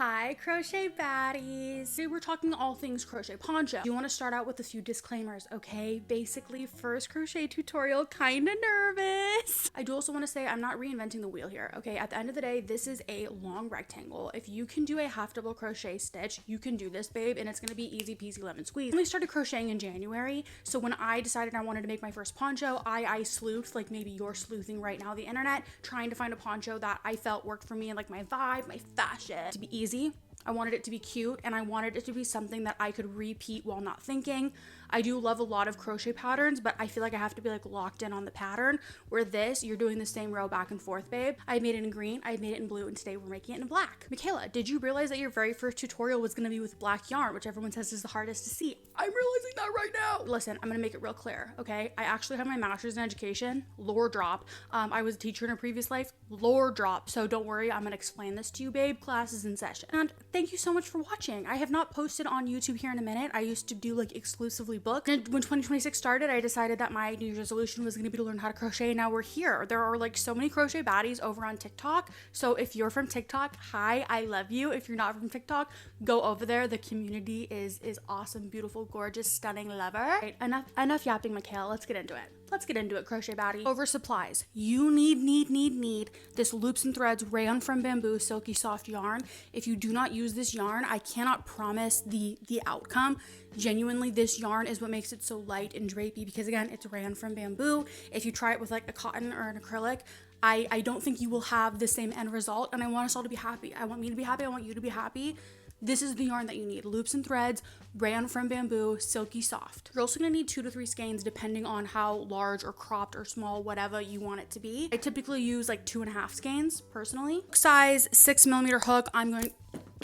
Hi crochet baddies. Today we're talking all things crochet poncho. You want to start out with a few disclaimers, okay? Basically, first crochet tutorial, kind of nervous. I do also want to say I'm not reinventing the wheel here, okay? At the end of the day, this is a long rectangle. If you can do a half double crochet stitch, you can do this, babe, and it's going to be easy peasy lemon squeeze. I only started crocheting in January, so when I decided I wanted to make my first poncho, I sleuthed, like maybe you're sleuthing right now, the internet, trying to find a poncho that I felt worked for me and like my vibe, my fashion, to be easy. I wanted it to be cute, and I wanted it to be something that I could repeat while not thinking. I do love a lot of crochet patterns, but I feel like I have to be like locked in on the pattern, where this, you're doing the same row back and forth, babe. I made it in green, I made it in blue, and today we're making it in black. Michaela, did you realize that your very first tutorial was gonna be with black yarn, which everyone says is the hardest to see? I'm realizing that right now. Listen, I'm gonna make it real clear, okay? I actually have my master's in education, lore drop. I was a teacher in a previous life, lore drop. So don't worry, I'm gonna explain this to you, babe. Class is in session. And thank you so much for watching. I have not posted on YouTube here in a minute. I used to do like exclusively books. And when 2026 started, I decided that my New Year's resolution was gonna be to learn how to crochet, and now we're here. There are like so many crochet baddies over on TikTok. So if you're from TikTok, hi, I love you. If you're not from TikTok, go over there. The community is awesome, beautiful, gorgeous, stunning, lover. Right, enough yapping, Michaela. Let's get into it. Let's get into it, crochet baddie. Over supplies. You need this Loops and Threads Rayon from Bamboo Silky Soft Yarn. If you do not use this yarn, I cannot promise the outcome. Genuinely, this yarn is what makes it so light and drapey, because again, it's Rayon from Bamboo. If you try it with like a cotton or an acrylic, I don't think you will have the same end result, and I want us all to be happy. I want me to be happy, I want you to be happy. This is the yarn that you need. Loops and Threads, Rayon from Bamboo, Silky Soft. You're also gonna need 2 to 3 skeins depending on how large or cropped or small, whatever you want it to be. I typically use like 2.5 skeins personally. Hook size, 6mm hook.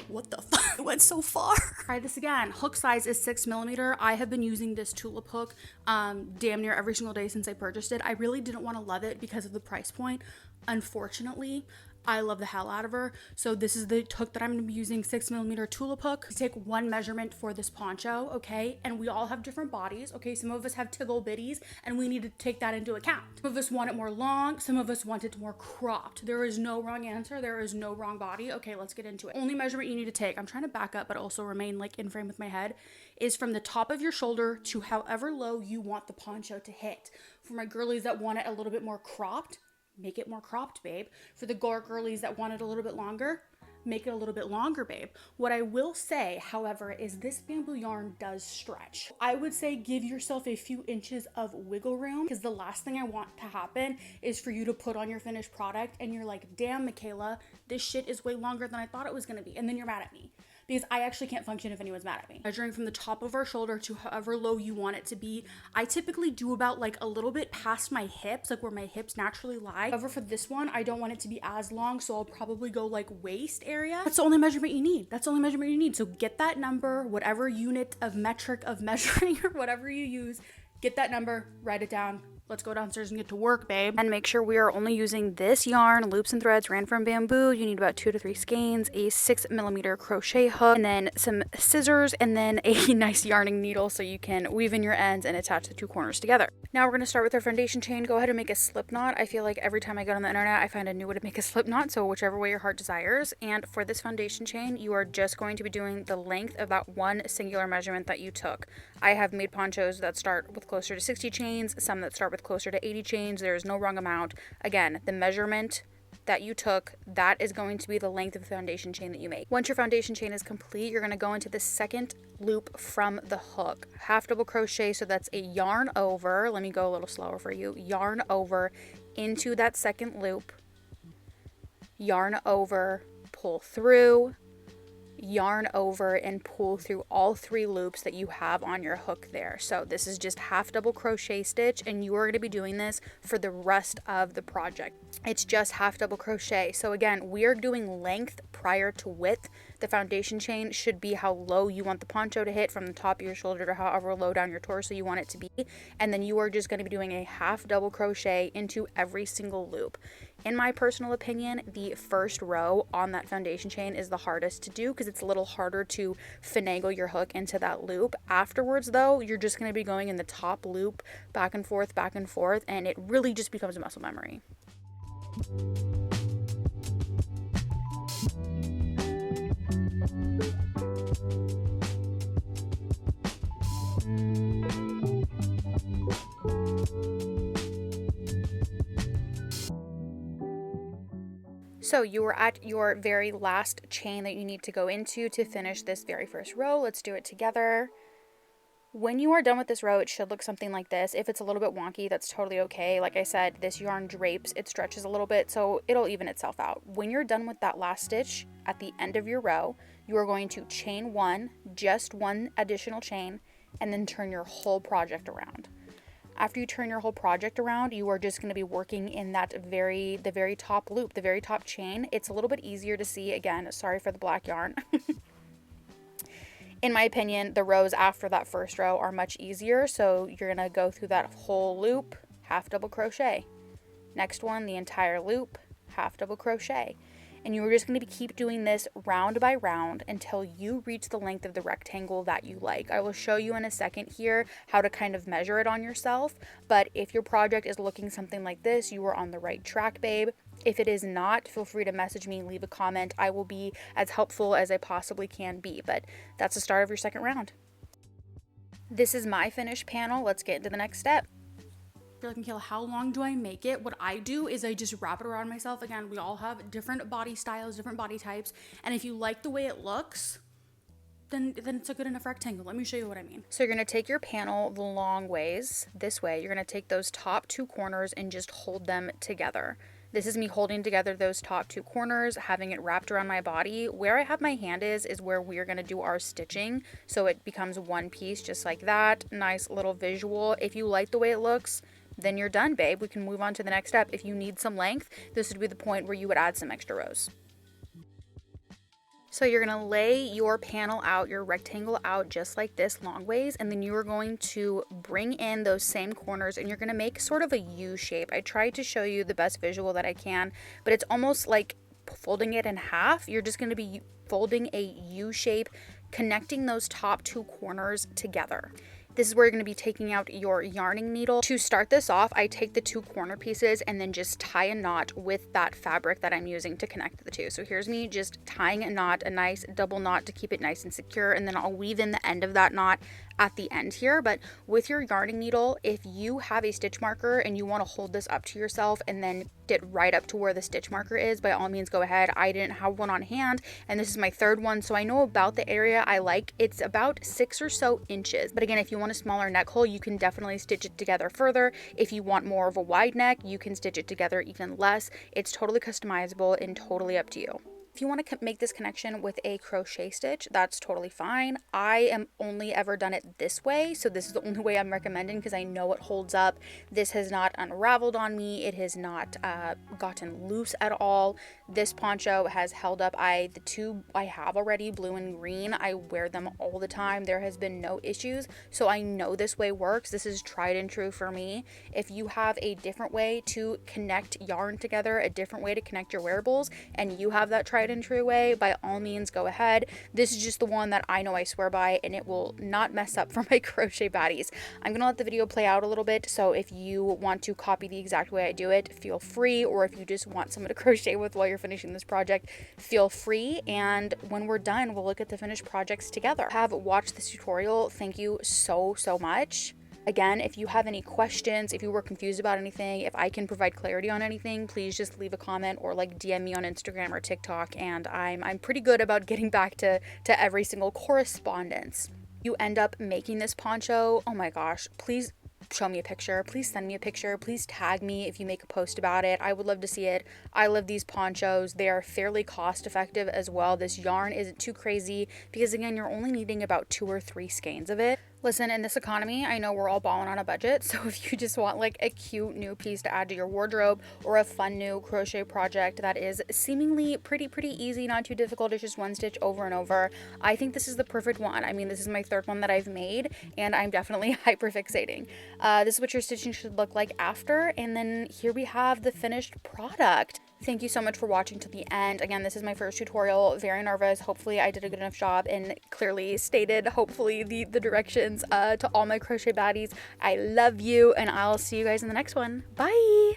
What the fuck? It went so far. Try this again. Hook size is 6mm. I have been using this tulip hook damn near every single day since I purchased it. I really didn't want to love it because of the price point. Unfortunately, I love the hell out of her. So this is the hook that I'm gonna be using, 6mm tulip hook. Take one measurement for this poncho, okay? And we all have different bodies, okay? Some of us have tiggle bitties, and we need to take that into account. Some of us want it more long, some of us want it more cropped. There is no wrong answer, there is no wrong body. Okay, let's get into it. Only measurement you need to take, I'm trying to back up but also remain like in frame with my head, is from the top of your shoulder to however low you want the poncho to hit. For my girlies that want it a little bit more cropped, make it more cropped, babe. For the girlies that want it a little bit longer, make it a little bit longer, babe. What I will say, however, is this bamboo yarn does stretch. I would say give yourself a few inches of wiggle room, because the last thing I want to happen is for you to put on your finished product and you're like, damn, Michaela, this shit is way longer than I thought it was gonna be. And then you're mad at me. Because I actually can't function if anyone's mad at me. Measuring from the top of our shoulder to however low you want it to be. I typically do about like a little bit past my hips, like where my hips naturally lie. However, for this one, I don't want it to be as long, so I'll probably go like waist area. That's the only measurement you need. That's the only measurement you need. So get that number, whatever unit of metric of measuring or whatever you use, get that number, write it down. Let's go downstairs and get to work, babe. And make sure we are only using this yarn, Loops and Threads, Rayon from Bamboo. You need about 2 to 3 skeins, a 6mm crochet hook, and then some scissors, and then a nice yarning needle so you can weave in your ends and attach the 2 corners together. Now we're gonna start with our foundation chain. Go ahead and make a slip knot. I feel like every time I go on the internet, I find a new way to make a slip knot, so whichever way your heart desires. And for this foundation chain, you are just going to be doing the length of that one singular measurement that you took. I have made ponchos that start with closer to 60 chains, some that start with closer to 80 chains. There is no wrong amount. Again, the measurement that you took, that is going to be the length of the foundation chain that you make. Once your foundation chain is complete, you're going to go into the second loop from the hook. Half double crochet, so that's a yarn over. Let me go a little slower for you. Yarn over into that second loop. Yarn over, pull through, yarn over, and pull through all 3 loops that you have on your hook there. So this is just half double crochet stitch, and you are going to be doing this for the rest of the project. It's just half double crochet. So again, we are doing length prior to width. The foundation chain should be how low you want the poncho to hit from the top of your shoulder to however low down your torso you want it to be. And then you are just going to be doing a half double crochet into every single loop. In my personal opinion, the first row on that foundation chain is the hardest to do because it's a little harder to finagle your hook into that loop. Afterwards though, you're just going to be going in the top loop back and forth, and it really just becomes a muscle memory. So you are at your very last chain that you need to go into to finish this very first row. Let's do it together. When you are done with this row, it should look something like this. If it's a little bit wonky, that's totally okay. Like I said, this yarn drapes, it stretches a little bit, so it'll even itself out. When you're done with that last stitch at the end of your row, you are going to chain one, just one additional chain, and then turn your whole project around. After you turn your whole project around, you are just going to be working in that the very top loop, the very top chain. It's a little bit easier to see. Again, sorry for the black yarn. In my opinion, the rows after that first row are much easier. So you're going to go through that whole loop, half double crochet. Next one, the entire loop, half double crochet. And you're just going to keep doing this round by round until you reach the length of the rectangle that you like. I will show you in a second here how to kind of measure it on yourself. But if your project is looking something like this, you are on the right track, babe. If it is not, feel free to message me, leave a comment. I will be as helpful as I possibly can be. But that's the start of your second round. This is my finished panel. Let's get into the next step. You're like, Michaela, how long do I make it? What I do is I just wrap it around myself. Again, we all have different body styles, different body types. And if you like the way it looks, then it's a good enough rectangle. Let me show you what I mean. So you're going to take your panel the long ways, this way. You're going to take those top two corners and just hold them together. This is me holding together those top two corners, having it wrapped around my body. Where I have my hand is where we're going to do our stitching. So it becomes one piece just like that. Nice little visual. If you like the way it looks, then you're done, babe. We can move on to the next step. If you need some length, this would be the point where you would add some extra rows. So you're going to lay your panel out, your rectangle out just like this long ways, and then you are going to bring in those same corners and you're going to make sort of a U shape. I tried to show you the best visual that I can, but it's almost like folding it in half. You're just going to be folding a U shape, connecting those top two corners together. This is where you're going to be taking out your yarning needle. To start this off, I take the two corner pieces and then just tie a knot with that fabric that I'm using to connect the two. So here's me just tying a knot, a nice double knot to keep it nice and secure, and then I'll weave in the end of that knot at the end here. But with your yarning needle, if you have a stitch marker and you want to hold this up to yourself and then get right up to where the stitch marker is, by all means go ahead. I didn't have one on hand and this is my third one, so I know about the area I like. It's about 6 or so inches, but again, if you want a smaller neck hole, you can definitely stitch it together further. If you want more of a wide neck, you can stitch it together even less. It's totally customizable and totally up to you. If you want to make this connection with a crochet stitch, that's totally fine. I am only ever done it this way, so this is the only way I'm recommending because I know it holds up. This has not unraveled on me. It has not gotten loose at all. This poncho has held up. The two I have already, blue and green, I wear them all the time. There has been no issues, so I know this way works. This is tried and true for me. If you have a different way to connect yarn together, a different way to connect your wearables, and you have that tried and true way, by all means go ahead. This is just the one that I know I swear by, and it will not mess up for my crochet baddies. I'm gonna let the video play out a little bit, so if you want to copy the exact way I do it, feel free, or if you just want someone to crochet with while you're finishing this project, feel free. And when we're done, we'll look at the finished projects together. Have watched this tutorial, thank you so much. Again, if you have any questions, if you were confused about anything, if I can provide clarity on anything, please just leave a comment or like DM me on Instagram or TikTok, and I'm pretty good about getting back to every single correspondence. You end up making this poncho, oh my gosh, please show me a picture, please send me a picture, please tag me if you make a post about it. I would love to see it. I love these ponchos. They are fairly cost effective as well. This yarn isn't too crazy because again, you're only needing about 2 or 3 skeins of it. Listen, in this economy, I know we're all balling on a budget, so if you just want like a cute new piece to add to your wardrobe or a fun new crochet project that is seemingly pretty easy, not too difficult, it's just one stitch over and over, I think this is the perfect one. I mean, this is my third one that I've made, and I'm definitely hyperfixating. This is what your stitching should look like after, and then here we have the finished product. Thank you so much for watching to the end. Again, this is my first tutorial. Very nervous. Hopefully I did a good enough job and clearly stated, hopefully, the directions to all my crochet baddies. I love you, and I'll see you guys in the next one. Bye!